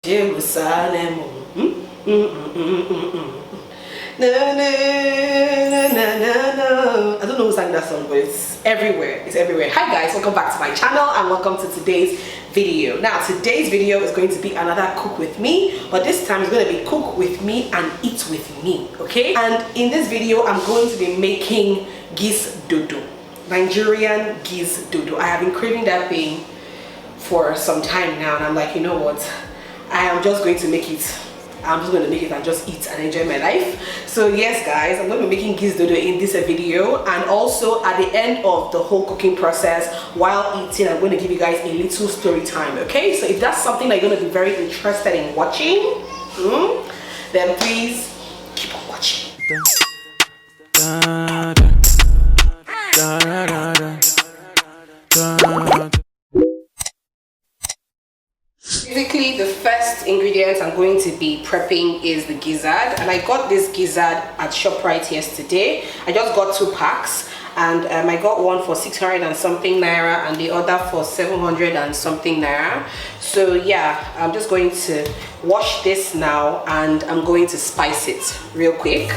Jerusalem. No, no, no, no, no, no. I don't know who sang that song, but it's everywhere. It's everywhere. Hi guys, welcome back to my channel and welcome to today's video. Now, today's video is going to be another cook with me, but this time it's going to be cook with me and eat with me, okay? And in this video, I'm going to be making Gizdodo, Nigerian Gizdodo. I have been craving that thing for some time now, and I'm like, you know what? I am just going to make it. I'm just going to make it and just eat and enjoy my life. So yes guys, I'm going to be making Gizdodo in this video, and also at the end of the whole cooking process while eating, I'm going to give you guys a little story time, okay? So if that's something that you're going to be very interested in watching, then please keep on watching. Basically, the first ingredient I'm going to be prepping is the gizzard, and I got this gizzard at ShopRite yesterday. I just got 2 packs, and I got one for 600 and something naira and the other for 700 and something naira. So yeah, I'm just going to wash this now and I'm going to spice it real quick.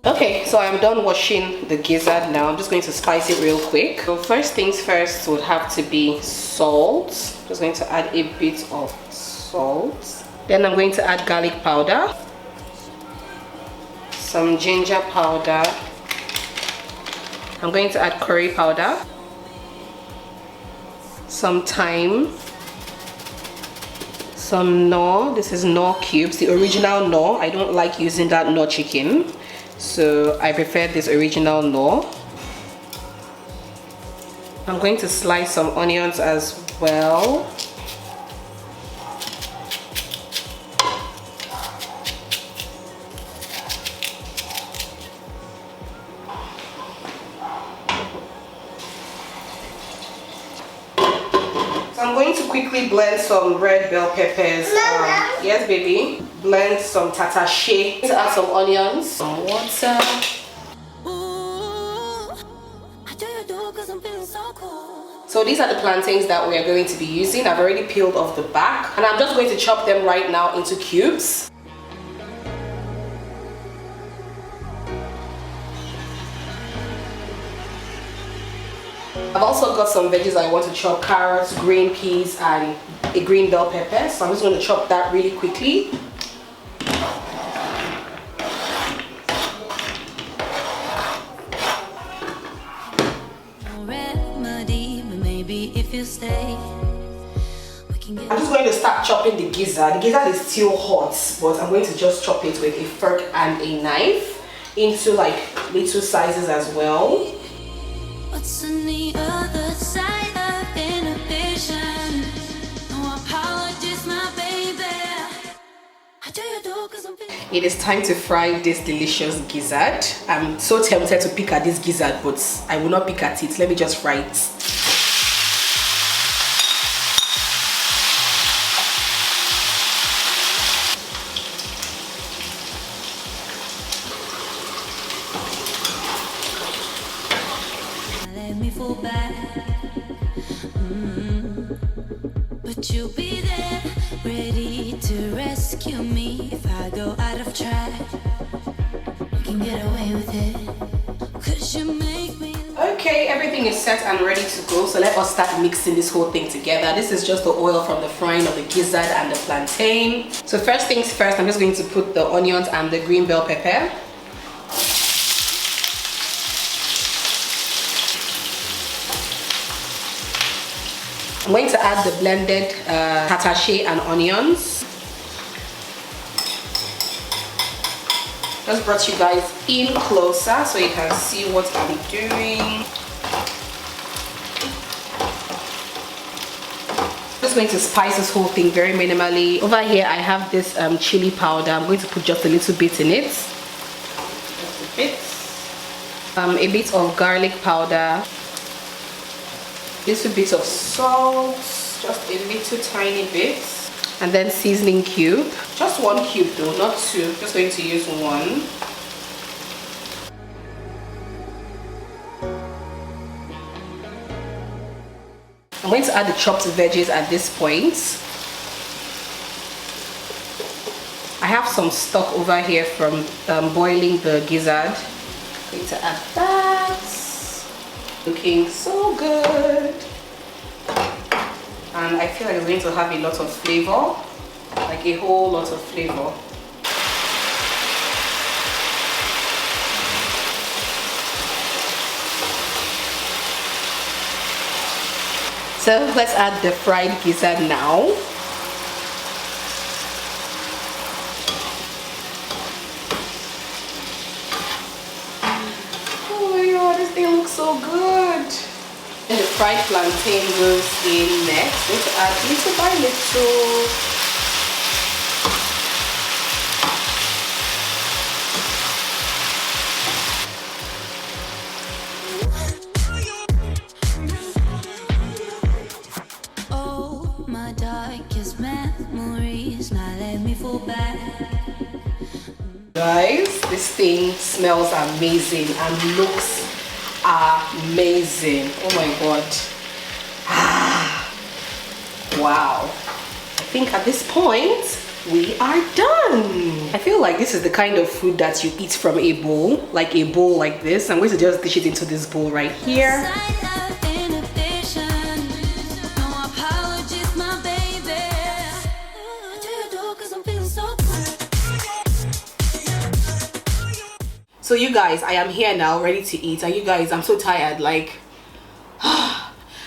Okay, so I'm done washing the gizzard now. I'm just going to spice it real quick. So first things first would have to be salt. Just going to add a bit of salt. Then I'm going to add garlic powder, some ginger powder. I'm going to add curry powder, some thyme, some knorr. This is knorr cubes, the original knorr. I don't like using that knorr chicken, so I prefer this original knorr. I'm going to slice some onions as well. So I'm going to quickly blend some red bell peppers. Yes, baby. Blend some tatashe. To add some onions, some water. So these are the plantains that we are going to be using. I've already peeled off the back, and I'm just going to chop them right now into cubes. I've also got some veggies I want to chop: carrots, green peas, and a green bell pepper. So I'm just going to chop that really quickly. I'm just going to start chopping the gizzard. The gizzard is still hot, but I'm going to just chop it with a fork and a knife into like little sizes as well. What's on the other side of inhibition? No apologies, my baby. It is time to fry this delicious gizzard. I'm so tempted to pick at this gizzard, but I will not pick at it. Let me just fry it. But you'll be there, ready to rescue me if I go out of track. You can get away with it, 'cause you make me. Okay, everything is set and ready to go, so let us start mixing this whole thing together. This is just the oil from the frying of the gizzard and the plantain. So first things first, I'm just going to put the onions and the green bell pepper. I'm going to add the blended tatashe and onions. Just brought you guys in closer so you can see what I'm doing. Just going to spice this whole thing very minimally. Over here I have this chili powder. I'm going to put just a little bit in it. Just a bit of garlic powder. Little bit of salt, just a little tiny bit, and then seasoning cube. Just one cube though, not two. Just going to use one. I'm going to add the chopped veggies at this point. I have some stock over here from boiling the gizzard. I'm going to add that. Looking so good. And I feel like it's going to have a lot of flavor. Like a whole lot of flavor. So let's add the fried gizzard now. Oh my god, this thing looks so good. And the fried plantain goes in next. Let's add little by little. Guys, this thing smells amazing and looks amazing. Oh my god. Wow. I think at this point we are done. I feel like this is the kind of food that you eat from a bowl, like a bowl like this. I'm going to just dish it into this bowl right here. So you guys, I am here now ready to eat, and you guys, I'm so tired. Like,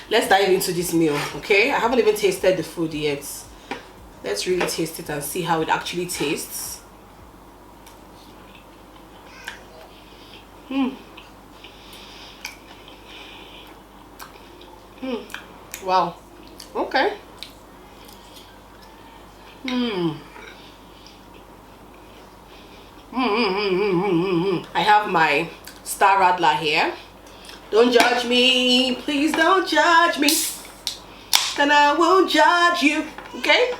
let's dive into this meal, okay? I haven't even tasted the food yet. Let's really taste it and see how it actually tastes. Wow. Okay. I have my star rattler here. Don't judge me, please don't judge me, and I won't judge you, okay?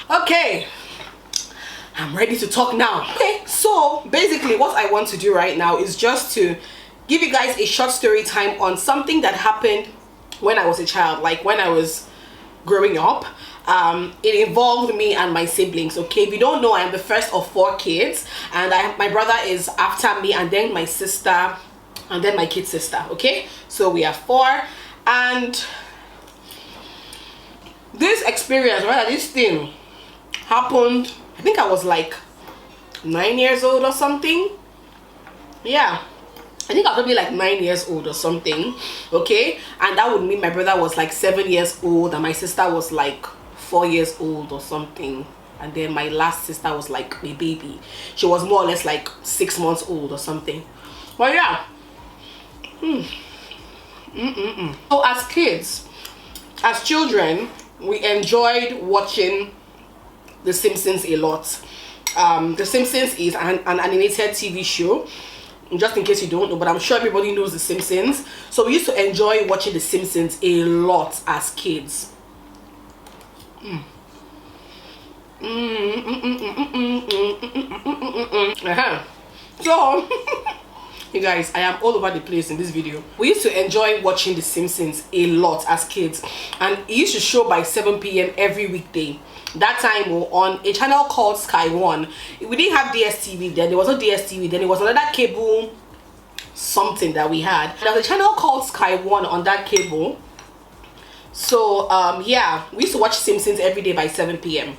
Okay, I'm ready to talk now. Okay, so basically what I want to do right now is just to give you guys a short story time on something that happened when I was a child, like when I was growing up. It involved me and my siblings, okay? If you don't know, I am the first of 4 kids, and my brother is after me, and then my sister, and then my kid sister, okay? So we are 4, and this experience, right, this thing happened, I think I was like 9 years old or something. Yeah, I think I was probably like 9 years old or something, okay? And that would mean my brother was like 7 years old, and my sister was like 4 years old or something. And then my last sister was like a baby. She was more or less like 6 months old or something. But yeah. So as kids, as children, we enjoyed watching The Simpsons a lot. The Simpsons is an animated TV show, just in case you don't know, but I'm sure everybody knows The Simpsons. So we used to enjoy watching The Simpsons a lot as kids. So you guys, I am all over the place in this video. We used to enjoy watching The Simpsons a lot as kids, and it used to show by 7 p.m. every weekday. That time we were on a channel called Sky One. We didn't have DSTV then. There was no DSTV then. It was another cable something that we had. There was a channel called Sky One on that cable. So yeah, we used to watch Simpsons every day by 7 p.m.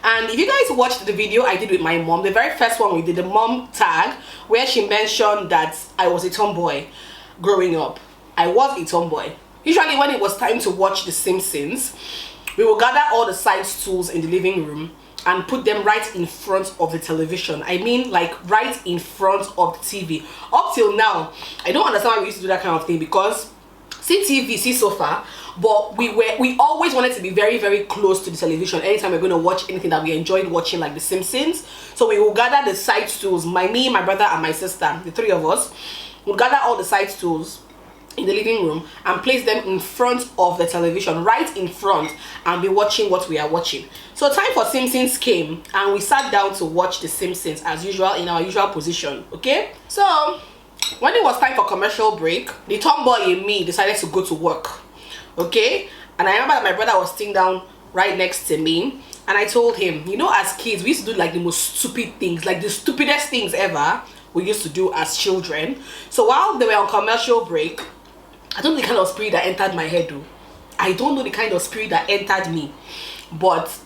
And if you guys watched the video I did with my mom, the very first one we did, the mom tag, where she mentioned that I was a tomboy growing up. I was a tomboy. Usually when it was time to watch The Simpsons, we will gather all the side stools in the living room and put them right in front of the television. I mean, like right in front of the TV. Up till now, I don't understand why we used to do that kind of thing, because see TV, see sofa, but we always wanted to be very, very close to the television anytime we're going to watch anything that we enjoyed watching, like The Simpsons. So we will gather the side stools, me, my brother, and my sister, the 3 of us. We'll gather all the side stools in the living room and place them in front of the television, right in front, and be watching what we are watching. So time for Simpsons came and we sat down to watch the Simpsons as usual in our usual position. Okay, so when it was time for commercial break, the tomboy in me decided to go to work. Okay, and I remember that my brother was sitting down right next to me, and I told him, you know, as kids we used to do like the most stupid things, like the stupidest things ever we used to do as children. So while they were on commercial break, I don't know the kind of spirit that entered my head though. I don't know the kind of spirit that entered me, but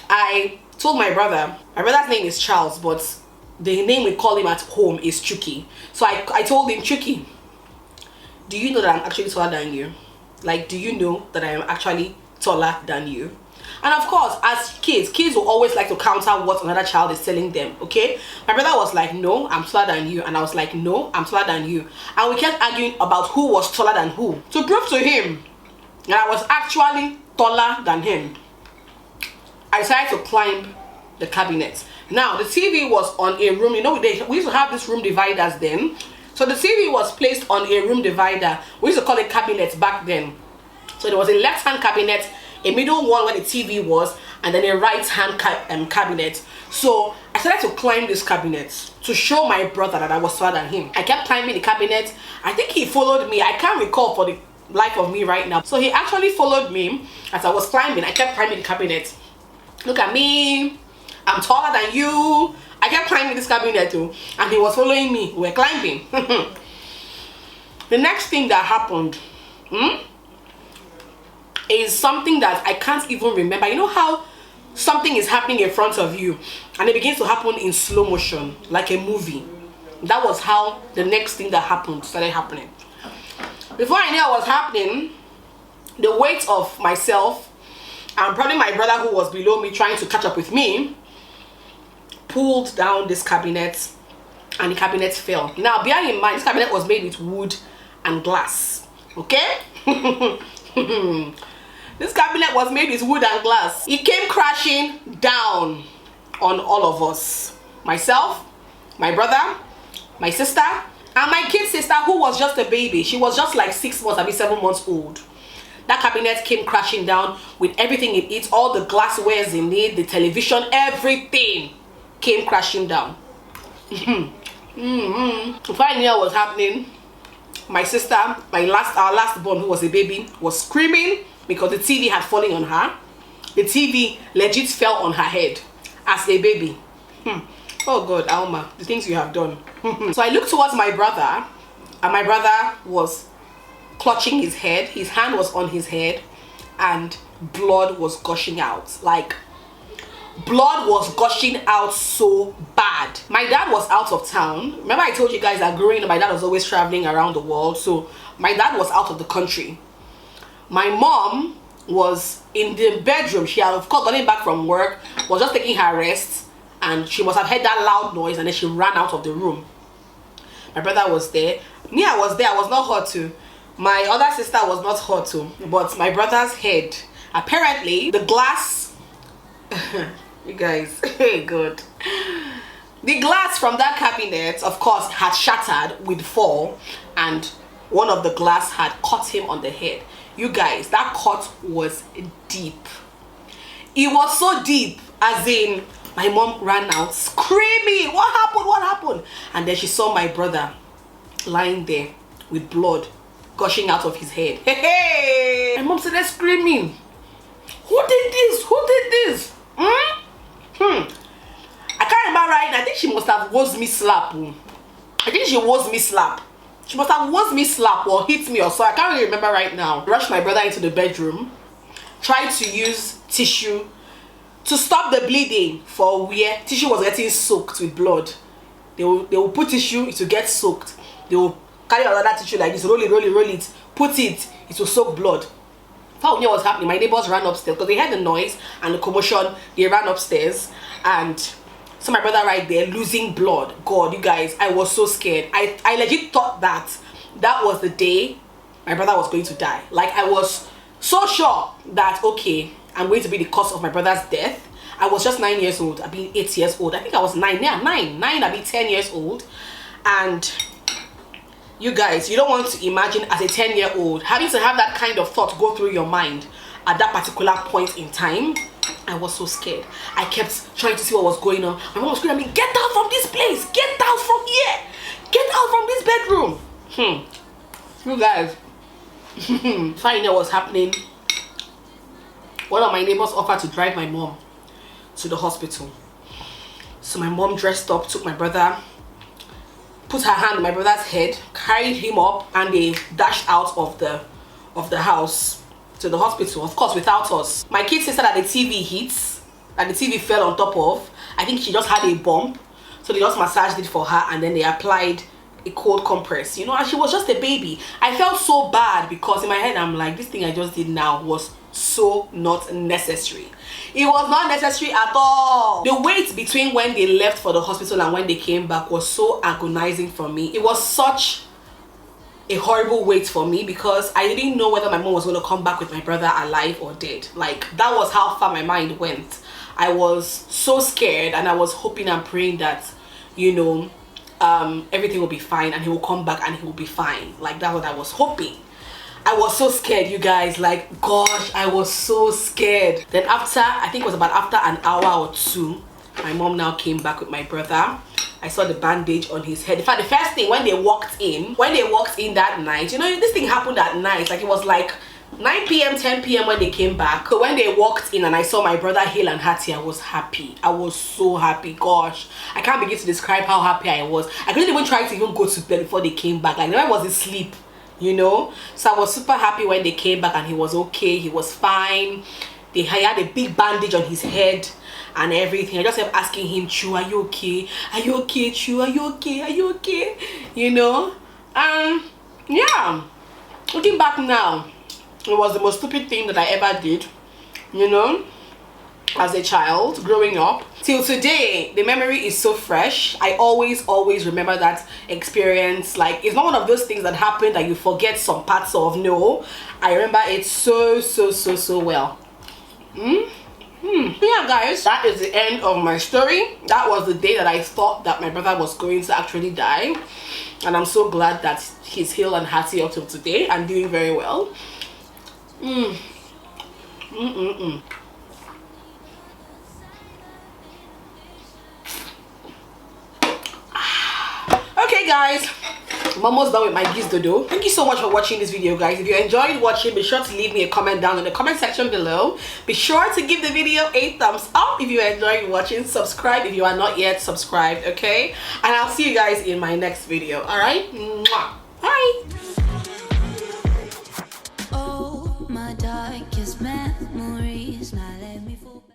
I told my brother's name is Charles, but the name we call him at home is Chucky. So I told him, Chucky, do you know that I'm actually taller than you? Like, do you know that I am actually taller than you? And of course, as kids will always like to counter what another child is telling them. Okay, my brother was like, no, I'm taller than you, and I was like, no, I'm taller than you, and we kept arguing about who was taller than who. To prove to him that I was actually taller than him, I decided to climb the cabinet. Now the TV was on a room, you know, we used to have this room dividers then. So the TV was placed on a room divider. We used to call it cabinets back then. So there was a left hand cabinet, a middle one where the TV was, and then a right hand cabinet. So I started to climb this cabinet to show my brother that I was taller than him. I kept climbing the cabinet. I think he followed me. I can't recall for the life of me right now. So he actually followed me as I was climbing. I kept climbing the cabinet. Look at me, I'm taller than you. I kept climbing this cabinet too, and he was following me. We were climbing. The next thing that happened is something that I can't even remember. You know how something is happening in front of you and it begins to happen in slow motion, like a movie? That was how the next thing that happened started happening. Before I knew what was happening, the weight of myself and probably my brother who was below me trying to catch up with me pulled down this cabinet, and the cabinet fell. Now bear in mind, this cabinet was made with wood and glass. Okay? This cabinet was made with wood and glass. It came crashing down on all of us. Myself, my brother, my sister, and my kid sister who was just a baby. She was just like 6 months, maybe 7 months old. That cabinet came crashing down with everything in it, all the glasswares in it, the television, everything came crashing down. Before I knew what was happening, my sister, our last born, who was a baby, was screaming because the TV had fallen on her. The TV legit fell on her head as a baby. Oh God, Alma, the things you have done. So I looked towards my brother, and my brother was clutching his head. His hand was on his head, and blood was gushing out. Like, blood was gushing out so bad. My dad was out of town. Remember I told you guys that growing up, my dad was always traveling around the world. So my dad was out of the country. My mom was in the bedroom. She had, of course, gotten back from work, was just taking her rest, and she must have heard that loud noise, and then she ran out of the room. My brother was there. Me, I was there. I was not hurt too. My other sister was not hurt too. But my brother's head, apparently the glass you guys, hey God, the glass from that cabinet, of course, had shattered with fall, and one of the glass had cut him on the head. You guys, that cut was deep. It was so deep, as in my mom ran out screaming, what happened, what happened? And then she saw my brother lying there with blood gushing out of his head. Hey, my mom started screaming, who did this, who did this? I can't remember right now. I think she must have was me slap. I think she was me slap. She must have was me slap or hit me or so. I can't really remember right now. Rushed my brother into the bedroom, tried to use tissue to stop the bleeding for where tissue was getting soaked with blood. They will put tissue, it will get soaked. They will carry another tissue like this, roll it, put it will soak blood. How I knew what was happening, my neighbors ran upstairs because they heard the noise and the commotion. They ran upstairs and saw my brother right there losing blood. God, you guys, I was so scared. I legit thought that was the day my brother was going to die. Like, I was so sure that, okay, I'm going to be the cause of my brother's death. I was just 9 years old. I've been 8 years old. I think I was 9. Yeah, 9. I've been 10 years old. And You guys, you don't want to imagine as a 10-year-old having to have that kind of thought go through your mind at that particular point in time. I was so scared. I kept trying to see what was going on. My mom was screaming at me, get out from this place, get out from here, get out from this bedroom. You guys, finding out what's happening, one of my neighbors offered to drive my mom to the hospital. So my mom dressed up, took my brother, put her hand on my brother's head, carried him up, and they dashed out of the house to the hospital, of course without us. My kid sister that the TV hits, that the TV fell on top of, I think she just had a bump, so they just massaged it for her and then they applied a cold compress, you know, and she was just a baby. I felt so bad because in my head I'm like, this thing I just did now was so not necessary. It was not necessary at all. The wait between when they left for the hospital and when they came back was so agonizing for me. It was such a horrible wait for me because I didn't know whether my mom was going to come back with my brother alive or dead. Like, that was how far my mind went. I was so scared and I was hoping and praying that, you know, everything will be fine and he will come back and he will be fine. Like, that's what I was hoping. I was so scared, you guys. Like, gosh, I was so scared. Then after, I think it was about after an hour or two, my mom now came back with my brother. I saw the bandage on his head. In fact, the first thing when they walked in that night, you know, this thing happened at night. Like, it was like 9 p.m, 10 p.m. when they came back. So when they walked in and I saw my brother hale and hearty, I was happy. I was so happy. Gosh, I can't begin to describe how happy I was. I couldn't even try to even go to bed before they came back. Like, I was asleep, you know. So I was super happy when they came back and he was okay. He was fine. He had a big bandage on his head and everything. I just kept asking him, Chu, are you okay? Are you okay, Chu? Are you okay? Are you okay? You know? Yeah. Looking back now, it was the most stupid thing that I ever did, you know, as a child growing up. Till today, the memory is so fresh. I always remember that experience. Like, it's not one of those things that happened that you forget some parts of. No, I remember it so well. Yeah, guys, that is the end of my story. That was the day that I thought that my brother was going to actually die, and I'm so glad that he's hale and hearty up till today and doing very well. Okay, guys, I'm almost done with my Gizdodo. Thank you so much for watching this video, guys. If you enjoyed watching, be sure to leave me a comment down in the comment section below. Be sure to give the video a thumbs up if you enjoyed watching. Subscribe if you are not yet subscribed, okay? And I'll see you guys in my next video. All right, bye. Oh, my darkest memory.